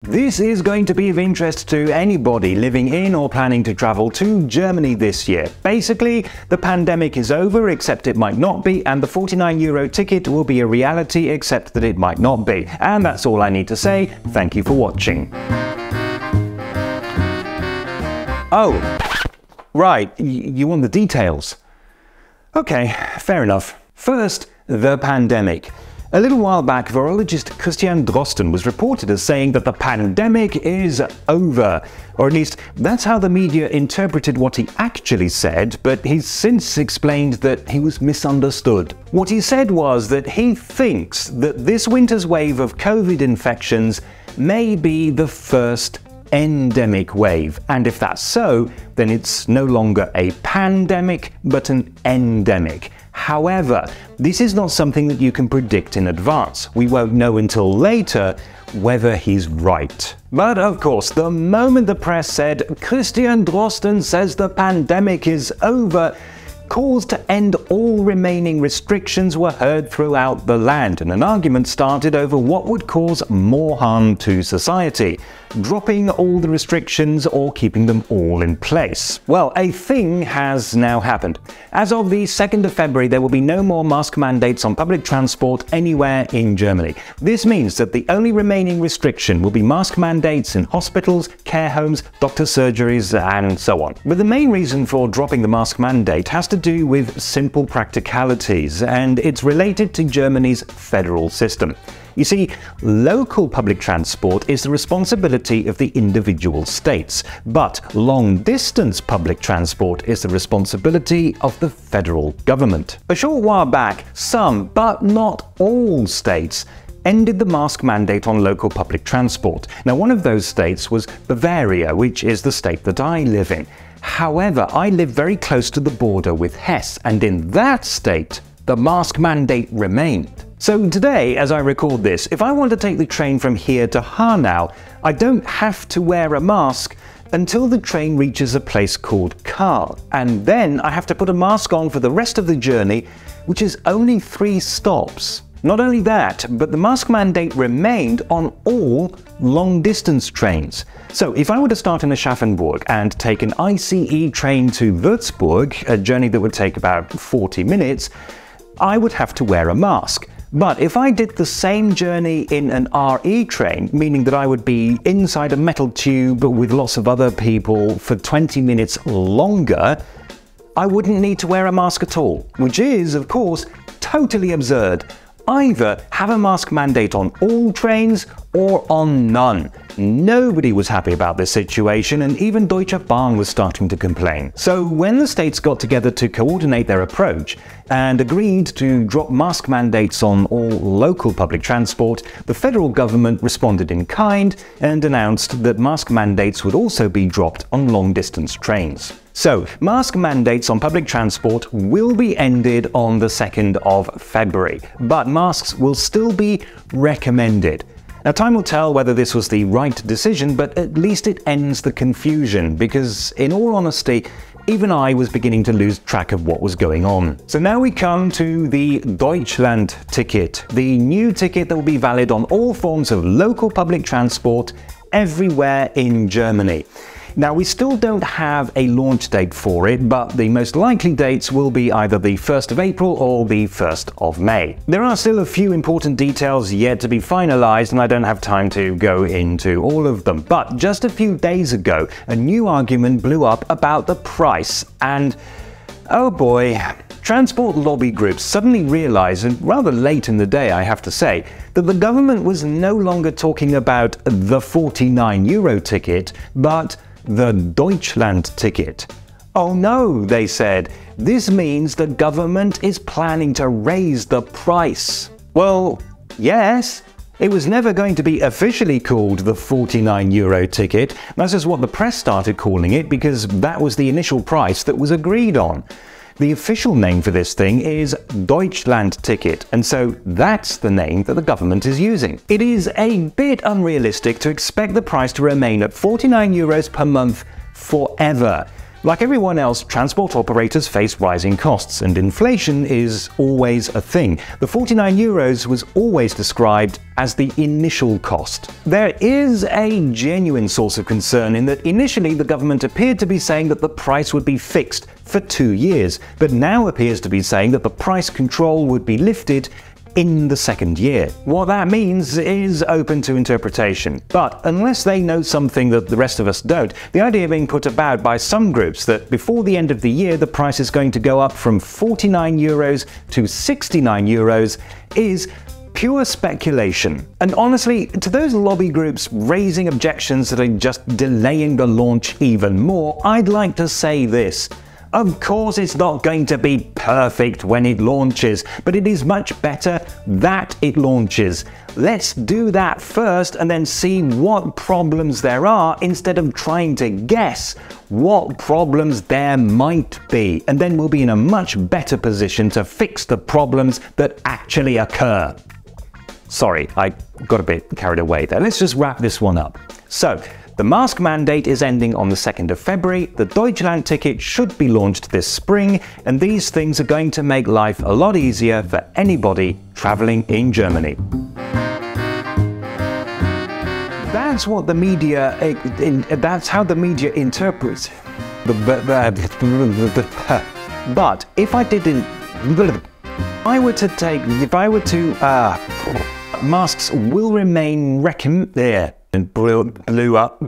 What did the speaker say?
This is going to be of interest to anybody living in or planning to travel to Germany this year. Basically, the pandemic is over, except it might not be, and the €49 ticket will be a reality, except that it might not be. And that's all I need to say. Thank you for watching. Oh, right, you want the details. Okay, fair enough. First, the pandemic. A little while back, virologist Christian Drosten was reported as saying that the pandemic is over. Or at least, that's how the media interpreted what he actually said, but he's since explained that he was misunderstood. What he said was that he thinks that this winter's wave of COVID infections may be the first endemic wave, and if that's so, then it's no longer a pandemic, but an endemic. However, this is not something that you can predict in advance. We won't know until later whether he's right. But of course, the moment the press said, Christian Drosten says the pandemic is over, calls to end all remaining restrictions were heard throughout the land, and an argument started over what would cause more harm to society, dropping all the restrictions or keeping them all in place. Well, a thing has now happened. As of the 2nd of February, there will be no more mask mandates on public transport anywhere in Germany. This means that the only remaining restriction will be mask mandates in hospitals, care homes, doctor surgeries, and so on. But the main reason for dropping the mask mandate has to do with simple practicalities, and it's related to Germany's federal system. You see, local public transport is the responsibility of the individual states, but long-distance public transport is the responsibility of the federal government. A short while back, some, but not all states, ended the mask mandate on local public transport. Now, one of those states was Bavaria, which is the state that I live in. However, I live very close to the border with Hesse, and in that state, the mask mandate remained. So today, as I record this, if I want to take the train from here to Hanau, I don't have to wear a mask until the train reaches a place called Karl, and then I have to put a mask on for the rest of the journey, which is only 3 stops. Not only that, but the mask mandate remained on all long-distance trains. So if I were to start in Aschaffenburg and take an ICE train to Würzburg, a journey that would take about 40 minutes, I would have to wear a mask. But if I did the same journey in an RE train, meaning that I would be inside a metal tube with lots of other people for 20 minutes longer, I wouldn't need to wear a mask at all, which is, of course, totally absurd. Either have a mask mandate on all trains or on none. Nobody was happy about this situation, and even Deutsche Bahn was starting to complain. So when the states got together to coordinate their approach and agreed to drop mask mandates on all local public transport, the federal government responded in kind and announced that mask mandates would also be dropped on long-distance trains. So, mask mandates on public transport will be ended on the 2nd of February, but masks will still be recommended. Now, time will tell whether this was the right decision, but at least it ends the confusion, because in all honesty, even I was beginning to lose track of what was going on. So now we come to the Deutschland ticket, the new ticket that will be valid on all forms of local public transport everywhere in Germany. Now, we still don't have a launch date for it, but the most likely dates will be either the 1st of April or the 1st of May. There are still a few important details yet to be finalized, and I don't have time to go into all of them. But just a few days ago, a new argument blew up about the price, and oh boy, transport lobby groups suddenly realized, and rather late in the day I have to say, that the government was no longer talking about the €49 ticket, but the Deutschland ticket. Oh no, they said, this means the government is planning to raise the price. Well, yes, it was never going to be officially called the €49 ticket. That's just what the press started calling it, because that was the initial price that was agreed on. The official name for this thing is Deutschland ticket, and so that's the name that the government is using. It is a bit unrealistic to expect the price to remain at €49 per month forever. Like everyone else, transport operators face rising costs, and inflation is always a thing. The 49 euros was always described as the initial cost. There is a genuine source of concern in that initially the government appeared to be saying that the price would be fixed for 2 years, but now appears to be saying that the price control would be lifted in the second year. What that means is open to interpretation. But unless they know something that the rest of us don't, the idea being put about by some groups that before the end of the year the price is going to go up from 49 euros to 69 euros is pure speculation. And honestly, to those lobby groups raising objections that are just delaying the launch even more, I'd like to say this. Of course it's not going to be perfect when it launches, but it is much better that it launches. Let's do that first and then see what problems there are instead of trying to guess what problems there might be. And then we'll be in a much better position to fix the problems that actually occur. Sorry, I got a bit carried away there. Let's just wrap this one up. So, the mask mandate is ending on the 2nd of February, the Deutschland ticket should be launched this spring, and these things are going to make life a lot easier for anybody traveling in Germany. That's what the media, that's how the media interprets. But if I didn't, masks will remain blew up.